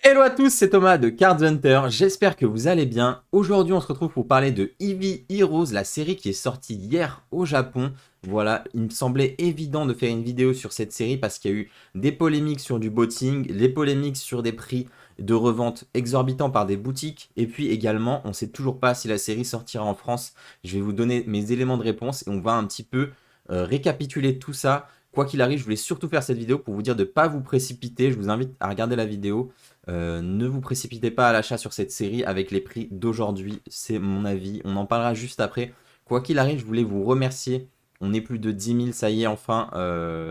Hello à tous, c'est Thomas de Card Hunter, j'espère que vous allez bien. Aujourd'hui on se retrouve pour parler de Eevee Heroes, la série qui est sortie hier au Japon. Voilà, il me semblait évident de faire une vidéo sur cette série parce qu'il y a eu des polémiques sur du botting, des polémiques sur des prix de revente exorbitants par des boutiques, et puis également on ne sait toujours pas si la série sortira en France. Je vais vous donner mes éléments de réponse et on va un petit peu récapituler tout ça. Quoi qu'il arrive, je voulais surtout faire cette vidéo pour vous dire de ne pas vous précipiter, je vous invite à regarder la vidéo. Ne vous précipitez pas à l'achat sur cette série avec les prix d'aujourd'hui, c'est mon avis, on en parlera juste après. Quoi qu'il arrive, je voulais vous remercier, on est plus de 10 000, ça y est enfin,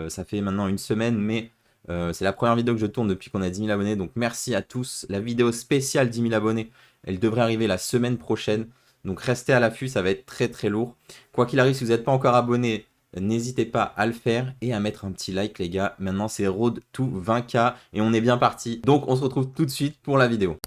ça fait maintenant une semaine, mais c'est la première vidéo que je tourne depuis qu'on a 10 000 abonnés, donc merci à tous. La vidéo spéciale 10 000 abonnés, elle devrait arriver la semaine prochaine, donc restez à l'affût, ça va être très très lourd. Quoi qu'il arrive, si vous n'êtes pas encore abonné, n'hésitez pas à le faire et à mettre un petit like les gars. Maintenant c'est road to 20K et on est bien parti. Donc on se retrouve tout de suite pour la vidéo.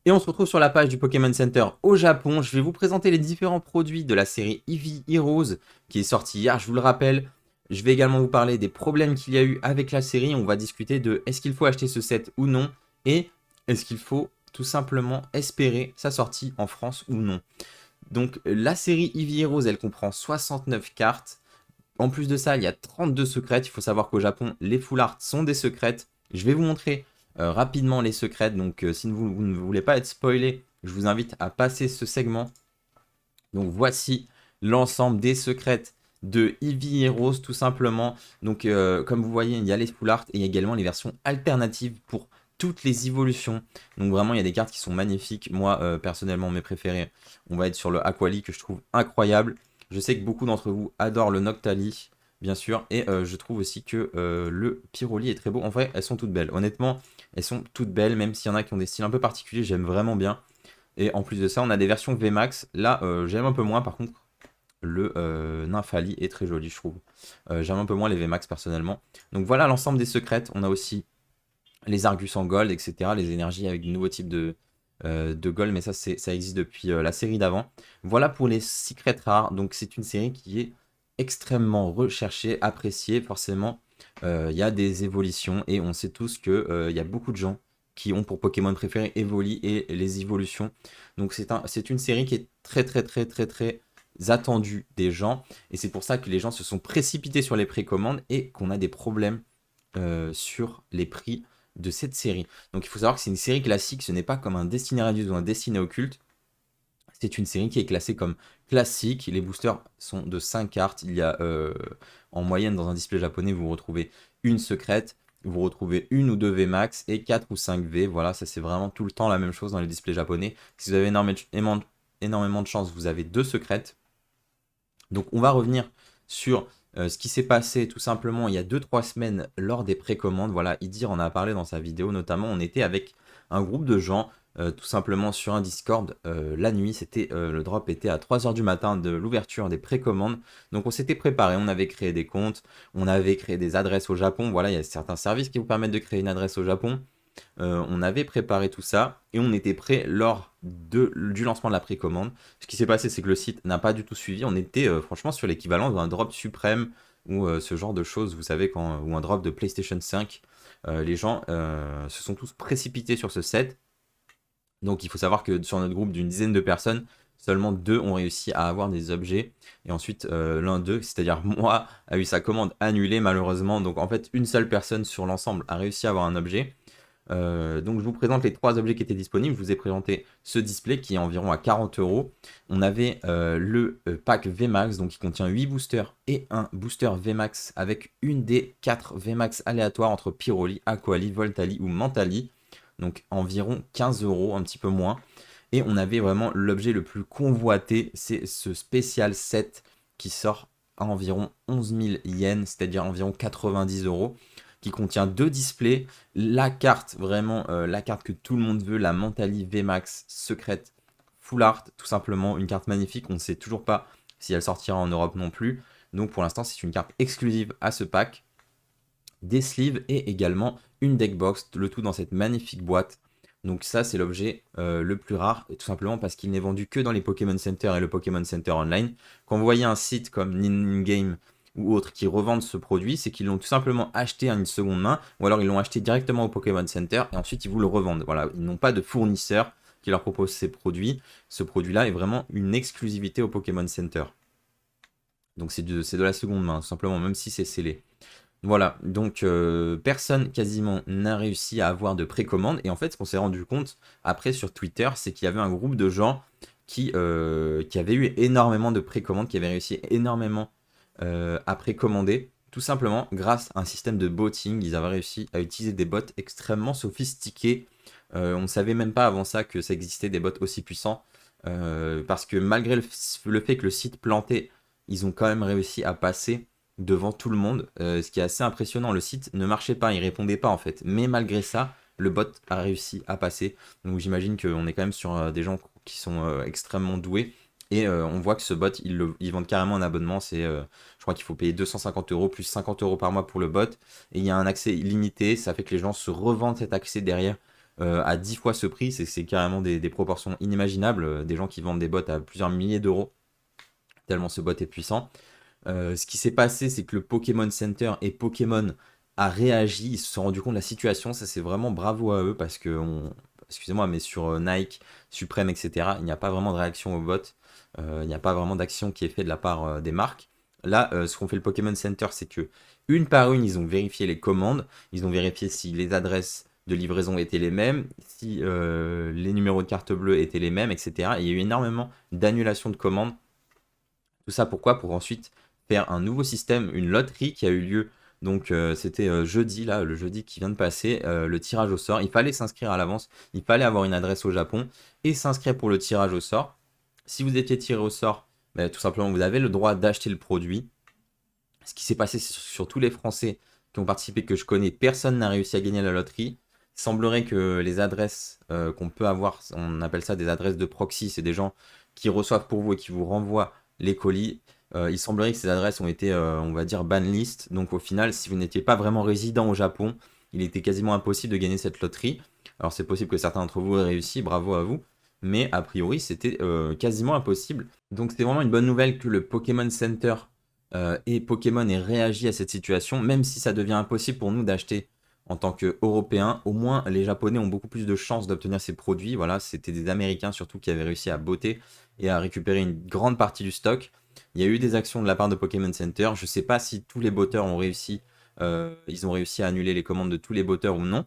Et on se retrouve sur la page du Pokémon Center au Japon. Je vais vous présenter les différents produits de la série Eevee Heroes qui est sortie hier, je vous le rappelle. Je vais également vous parler des problèmes qu'il y a eu avec la série. On va discuter de est-ce qu'il faut acheter ce set ou non et est-ce qu'il faut tout simplement espérer sa sortie en France ou non. Donc la série Eevee Heroes, elle comprend 69 cartes. En plus de ça, il y a 32 secrètes. Il faut savoir qu'au Japon, les full art sont des secrètes. Je vais vous montrer rapidement les secrètes. Donc si vous ne voulez pas être spoilé, je vous invite à passer ce segment. Donc voici l'ensemble des secrètes de Eevee Heroes tout simplement. Donc comme vous voyez, il y a les full art et il y a également les versions alternatives pour toutes les évolutions. Donc vraiment, il y a des cartes qui sont magnifiques. Moi, personnellement, mes préférés, on va être sur le Aquali que je trouve incroyable. Je sais que beaucoup d'entre vous adorent le Noctali, bien sûr. Et je trouve aussi que le Pyroli est très beau. En vrai, elles sont toutes belles. Honnêtement, elles sont toutes belles, même s'il y en a qui ont des styles un peu particuliers, j'aime vraiment bien. Et en plus de ça, on a des versions VMAX. Là, j'aime un peu moins. Par contre, le Nymphali est très joli, je trouve. J'aime un peu moins les VMAX personnellement. Donc voilà l'ensemble des secrètes. On a aussi les Argus en gold, etc. Les énergies avec de nouveaux types de gold, mais ça existe depuis la série d'avant. Voilà pour les secrets rares. Donc c'est une série qui est extrêmement recherchée, appréciée. Forcément, il y a des évolutions et on sait tous que il y a beaucoup de gens qui ont pour Pokémon préféré Evoli et les évolutions. Donc c'est une série qui est très attendue des gens et c'est pour ça que les gens se sont précipités sur les précommandes et qu'on a des problèmes sur les prix de cette série. Donc il faut savoir que c'est une série classique, ce n'est pas comme un Destiné Radius ou un Destiné Occulte. C'est une série qui est classée comme classique. Les boosters sont de 5 cartes. Il y a en moyenne dans un display japonais, vous retrouvez une secrète, vous retrouvez une ou deux VMAX et 4 ou 5 V. Voilà, ça c'est vraiment tout le temps la même chose dans les displays japonais. Si vous avez énormément de chance, vous avez deux secrètes. Donc on va revenir sur ce qui s'est passé tout simplement il y a 2-3 semaines lors des précommandes. Voilà, Idir en a parlé dans sa vidéo, notamment on était avec un groupe de gens tout simplement sur un Discord la nuit. Le drop était à 3 h du matin de l'ouverture des précommandes. Donc on s'était préparé, on avait créé des comptes, on avait créé des adresses au Japon. Voilà, il y a certains services qui vous permettent de créer une adresse au Japon. On avait préparé tout ça et on était prêt lors du lancement de la précommande. Ce qui s'est passé, c'est que le site n'a pas du tout suivi. On était franchement sur l'équivalent d'un drop suprême ou ce genre de choses, vous savez, ou un drop de PlayStation 5. Les gens se sont tous précipités sur ce set. Donc il faut savoir que sur notre groupe d'une dizaine de personnes, seulement 2 ont réussi à avoir des objets. Et ensuite, l'un d'eux, c'est-à-dire moi, a eu sa commande annulée malheureusement. Donc en fait, une seule personne sur l'ensemble a réussi à avoir un objet. Donc je vous présente les 3 objets qui étaient disponibles. Je vous ai présenté ce display qui est environ à 40 €. On avait le pack VMAX, donc qui contient 8 boosters et un booster VMAX avec une des 4 VMAX aléatoires entre Pyroli, Aquali, Voltali ou Mentali. Donc environ 15 €, un petit peu moins. Et on avait vraiment l'objet le plus convoité, c'est ce spécial set qui sort à environ 11 000 yens, c'est-à-dire environ 90 €, qui contient 2 displays, la carte, vraiment la carte que tout le monde veut, la Mentali VMAX secrète Full Art, tout simplement, une carte magnifique, on ne sait toujours pas si elle sortira en Europe non plus, donc pour l'instant c'est une carte exclusive à ce pack, des sleeves et également une deck box, le tout dans cette magnifique boîte. Donc ça c'est l'objet le plus rare, tout simplement parce qu'il n'est vendu que dans les Pokémon Center et le Pokémon Center Online. Quand vous voyez un site comme Ningame ou autres qui revendent ce produit, c'est qu'ils l'ont tout simplement acheté à une seconde main, ou alors ils l'ont acheté directement au Pokémon Center et ensuite ils vous le revendent. Voilà, ils n'ont pas de fournisseur qui leur propose ces produits. Ce produit-là est vraiment une exclusivité au Pokémon Center. Donc c'est de la seconde main, tout simplement, même si c'est scellé. Voilà, donc personne quasiment n'a réussi à avoir de précommande. Et en fait, ce qu'on s'est rendu compte après sur Twitter, c'est qu'il y avait un groupe de gens qui avaient eu énormément de précommandes, qui avaient réussi énormément à précommander, tout simplement grâce à un système de botting. Ils avaient réussi à utiliser des bots extrêmement sophistiqués. On ne savait même pas avant ça que ça existait des bots aussi puissants. Parce que malgré le fait que le site plantait, ils ont quand même réussi à passer devant tout le monde, ce qui est assez impressionnant. Le site ne marchait pas, il répondait pas en fait. Mais malgré ça, le bot a réussi à passer. Donc j'imagine qu'on est quand même sur des gens qui sont extrêmement doués. Et on voit que ce bot, ils vendent carrément un abonnement. Je crois qu'il faut payer 250 € plus 50 € par mois pour le bot. Et il y a un accès illimité. Ça fait que les gens se revendent cet accès derrière à 10 fois ce prix. C'est carrément des proportions inimaginables. Des gens qui vendent des bots à plusieurs milliers d'euros. Tellement ce bot est puissant. Ce qui s'est passé, c'est que le Pokémon Center et Pokémon a réagi, ils se sont rendus compte de la situation, ça c'est vraiment bravo à eux parce que, excusez-moi, mais sur Nike, Supreme, etc., il n'y a pas vraiment de réaction au bot, il n'y a pas vraiment d'action qui est faite de la part des marques. Là, ce qu'on fait le Pokémon Center, c'est que une par une, ils ont vérifié les commandes, ils ont vérifié si les adresses de livraison étaient les mêmes, si les numéros de carte bleue étaient les mêmes, etc. Et il y a eu énormément d'annulations de commandes. Tout ça pourquoi? Pour ensuite faire un nouveau système, une loterie qui a eu lieu. Donc c'était jeudi, là, le jeudi qui vient de passer, le tirage au sort. Il fallait s'inscrire à l'avance, il fallait avoir une adresse au Japon et s'inscrire pour le tirage au sort. Si vous étiez tiré au sort, ben, tout simplement, vous avez le droit d'acheter le produit. Ce qui s'est passé sur tous les Français qui ont participé, que je connais, personne n'a réussi à gagner la loterie. Il semblerait que les adresses qu'on peut avoir, on appelle ça des adresses de proxy, c'est des gens qui reçoivent pour vous et qui vous renvoient les colis. Il semblerait que ces adresses ont été, on va dire, banlist. Donc au final, si vous n'étiez pas vraiment résident au Japon, il était quasiment impossible de gagner cette loterie. Alors c'est possible que certains d'entre vous aient réussi, bravo à vous. Mais a priori, c'était quasiment impossible. Donc c'est vraiment une bonne nouvelle que le Pokémon Center et Pokémon ait réagi à cette situation, même si ça devient impossible pour nous d'acheter en tant qu'Européens. Au moins, les Japonais ont beaucoup plus de chances d'obtenir ces produits. Voilà, c'était des Américains surtout qui avaient réussi à botter et à récupérer une grande partie du stock. Il y a eu des actions de la part de Pokémon Center. Je ne sais pas si tous les botteurs ont réussi, ils ont réussi à annuler les commandes de tous les botteurs ou non.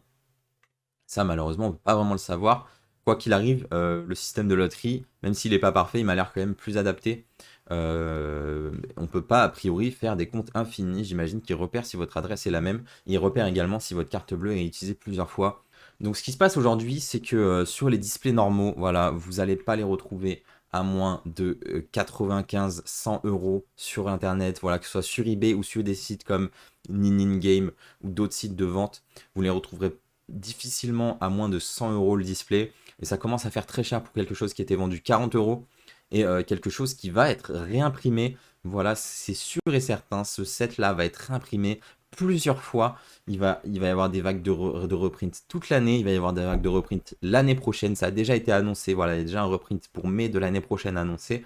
Ça, malheureusement, on ne peut pas vraiment le savoir. Quoi qu'il arrive, le système de loterie, même s'il n'est pas parfait, il m'a l'air quand même plus adapté. On ne peut pas, a priori, faire des comptes infinis. J'imagine qu'il repère si votre adresse est la même. Il repère également si votre carte bleue est utilisée plusieurs fois. Donc, ce qui se passe aujourd'hui, c'est que sur les displays normaux, voilà, vous n'allez pas les retrouver à moins de 95-100 € sur Internet, voilà, que ce soit sur eBay ou sur des sites comme Ninin Game ou d'autres sites de vente. Vous les retrouverez difficilement à moins de 100 € le display. Et ça commence à faire très cher pour quelque chose qui était vendu 40 € et quelque chose qui va être réimprimé. Voilà, c'est sûr et certain, ce set-là va être réimprimé plusieurs fois. Il va y avoir des vagues de reprint toute l'année, il va y avoir des vagues de reprint l'année prochaine. Ça a déjà été annoncé, voilà, il y a déjà un reprint pour mai de l'année prochaine annoncé.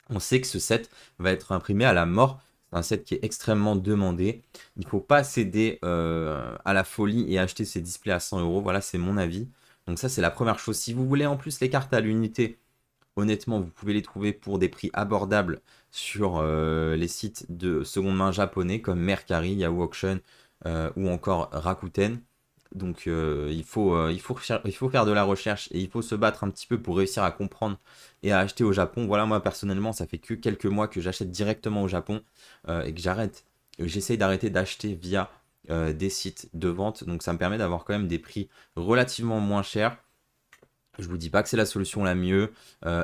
On sait que ce set va être imprimé à la mort. C'est un set qui est extrêmement demandé. Il ne faut pas céder à la folie et acheter ces displays à 100 €. Voilà, c'est mon avis. Donc ça, c'est la première chose. Si vous voulez en plus les cartes à l'unité, honnêtement, vous pouvez les trouver pour des prix abordables sur les sites de seconde main japonais comme Mercari, Yahoo Auction ou encore Rakuten. Donc il faut faire de la recherche et il faut se battre un petit peu pour réussir à comprendre et à acheter au Japon. Voilà, moi personnellement, ça fait que quelques mois que j'achète directement au Japon et que j'essaye d'arrêter d'acheter via des sites de vente. Donc ça me permet d'avoir quand même des prix relativement moins chers. Je vous dis pas que c'est la solution la mieux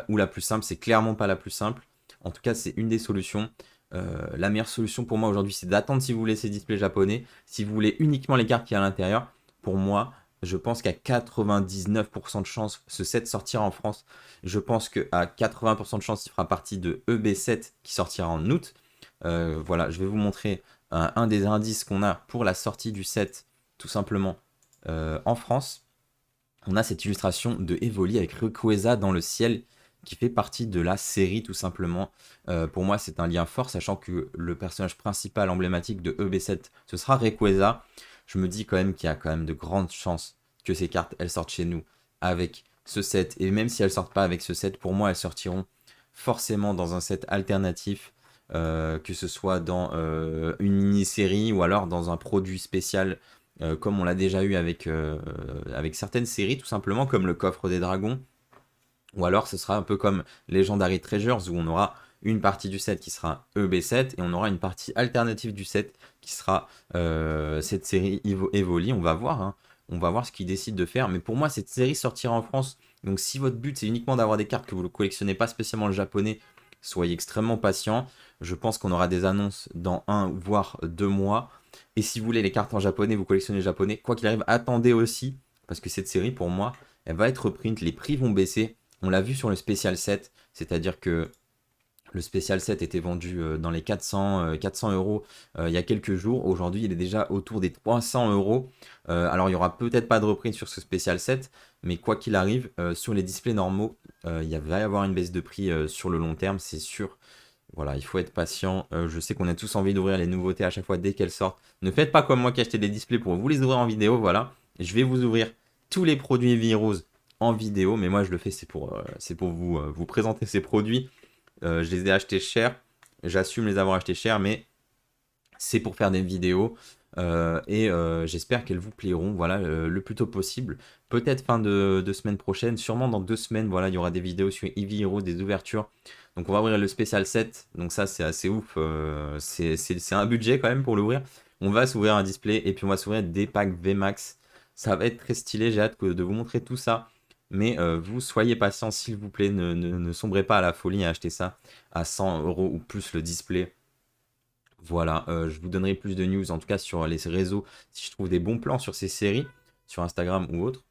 ou la plus simple, c'est clairement pas la plus simple. En tout cas, c'est une des solutions. La meilleure solution pour moi aujourd'hui, c'est d'attendre si vous voulez ces displays japonais. Si vous voulez uniquement les cartes qui y a à l'intérieur, pour moi, je pense qu'à 99% de chance, ce set sortira en France. Je pense qu'à 80% de chance, il fera partie de EB7 qui sortira en août. Voilà, je vais vous montrer un des indices qu'on a pour la sortie du set, tout simplement, en France. On a cette illustration de Evoli avec Rayquaza dans le ciel qui fait partie de la série tout simplement. Pour moi, c'est un lien fort, sachant que le personnage principal emblématique de EB7, ce sera Rayquaza. Je me dis quand même qu'il y a quand même de grandes chances que ces cartes, elles sortent chez nous avec ce set. Et même si elles sortent pas avec ce set, pour moi, elles sortiront forcément dans un set alternatif, que ce soit dans une mini-série ou alors dans un produit spécial, comme on l'a déjà eu avec certaines séries, tout simplement, comme le coffre des dragons. Ou alors ce sera un peu comme Legendary Treasures, où on aura une partie du set qui sera EB7 et on aura une partie alternative du set qui sera cette série Evoli. On va voir, hein. On va voir ce qu'ils décident de faire. Mais pour moi, cette série sortira en France. Donc si votre but c'est uniquement d'avoir des cartes que vous ne collectionnez pas spécialement le japonais, soyez extrêmement patient. Je pense qu'on aura des annonces dans 1 voire 2 mois. Et si vous voulez les cartes en japonais, vous collectionnez japonais, quoi qu'il arrive, attendez aussi. Parce que cette série, pour moi, elle va être reprint. Les prix vont baisser. On l'a vu sur le spécial set. C'est-à-dire que le spécial set était vendu dans les 400 euros il y a quelques jours. Aujourd'hui, il est déjà autour des 300 euros. Alors, il n'y aura peut-être pas de reprint sur ce spécial set, mais quoi qu'il arrive, sur les displays normaux, il va y avoir une baisse de prix sur le long terme, c'est sûr. Voilà, il faut être patient. Je sais qu'on a tous envie d'ouvrir les nouveautés à chaque fois dès qu'elles sortent. Ne faites pas comme moi qui acheté des displays pour vous les ouvrir en vidéo. Voilà, je vais vous ouvrir tous les produits Evi en vidéo, mais moi je le fais, c'est pour vous présenter ces produits. Je les ai achetés cher, j'assume les avoir achetés cher, mais c'est pour faire des vidéos et j'espère qu'elles vous plairont, voilà, le plus tôt possible. Peut-être fin de semaine prochaine, sûrement dans 2 semaines, voilà, il y aura des vidéos sur Eevee Heroes, des ouvertures. Donc on va ouvrir le spécial set, donc ça c'est assez ouf, c'est un budget quand même pour l'ouvrir. On va s'ouvrir un display et puis on va s'ouvrir des packs VMAX. Ça va être très stylé, j'ai hâte de vous montrer tout ça. Mais vous soyez patient s'il vous plaît, ne sombrez pas à la folie à acheter ça à 100 euros ou plus le display. Voilà, je vous donnerai plus de news en tout cas sur les réseaux si je trouve des bons plans sur ces séries, sur Instagram ou autre.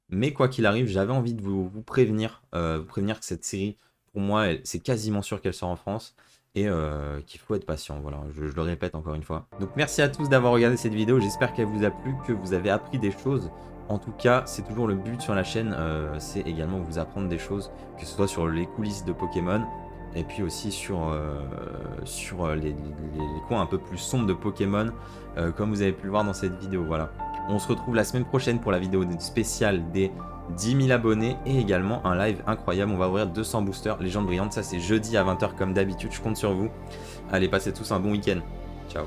Mais quoi qu'il arrive, j'avais envie de vous prévenir que cette série, pour moi, c'est quasiment sûr qu'elle sort en France et qu'il faut être patient. Voilà, je le répète encore une fois. Donc merci à tous d'avoir regardé cette vidéo, j'espère qu'elle vous a plu, que vous avez appris des choses. En tout cas, c'est toujours le but sur la chaîne, c'est également vous apprendre des choses, que ce soit sur les coulisses de Pokémon, et puis aussi sur les coins un peu plus sombres de Pokémon, comme vous avez pu le voir dans cette vidéo. Voilà. On se retrouve la semaine prochaine pour la vidéo spéciale des 10 000 abonnés, et également un live incroyable. On va ouvrir 200 boosters Légende Brillante, ça c'est jeudi à 20 h comme d'habitude, je compte sur vous. Allez, passez tous un bon week-end. Ciao.